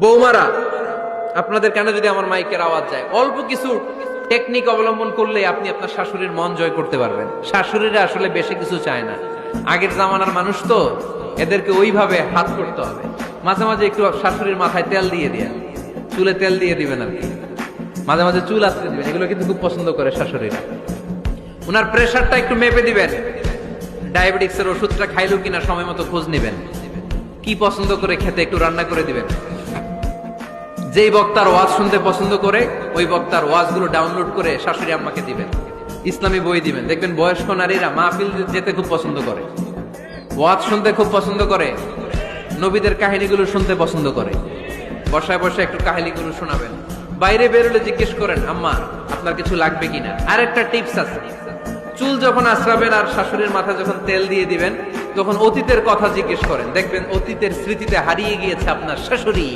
বৌমারা, আপনাদের কেন যদি আমার মাইকের আওয়াজ যায়, অল্প কিছু টেকনিক অবলম্বন করলে আপনি আপনার শাশুড়ির মন জয় করতে পারবেন। শাশুড়িরা আসলে বেশি কিছু চায় না, আগের জামানার মানুষ তো, এদেরকে ওইভাবে হাত করতে হবে। মাঝে মাঝে একটু শাশুড়ির মাথায় তেল দিয়ে দিয়ে, চুলে তেল দিয়ে দিবেন আর কি, মাঝে মাঝে চুল আঁচড়ে দিবেন, এগুলো কিন্তু খুব পছন্দ করে শাশুড়িরা। উনার প্রেশারটা একটু মেপে দিবেন, ডায়াবেটিক্সের ওষুধটা খাইলো কিনা সময় মতো খোঁজ নিবেন, কি পছন্দ করে খেতে একটু রান্না করে দিবেন। যেই বক্তার ওয়াজ শুনতে পছন্দ করে ওই বক্তার ওয়াজগুলো ডাউনলোড করে শাশুড়ি আম্মাকে দিবেন, ইসলামী বই দিবেন। দেখবেন বয়স্ক নারীরা মাহফিল যেতে খুব পছন্দ করে, ওয়াজ শুনতে খুব পছন্দ করে, নবীদের কাহিনীগুলো শুনতে পছন্দ করে। বসায় বসে একটু কাহিনীগুলো শোনাবেন। বাইরে বেরোলে জিজ্ঞেস করেন, আম্মা আপনার কিছু লাগবে কিনা। আর একটা টিপস আছে, চুল যখন আশ্রাবেন আর শাশুড়ির মাথায় যখন তেল দিয়ে দিবেন, তখন অতীতের কথা জিজ্ঞেস করেন। দেখবেন অতীতের স্মৃতিতে হারিয়ে গিয়েছে আপনার শাশুড়ি।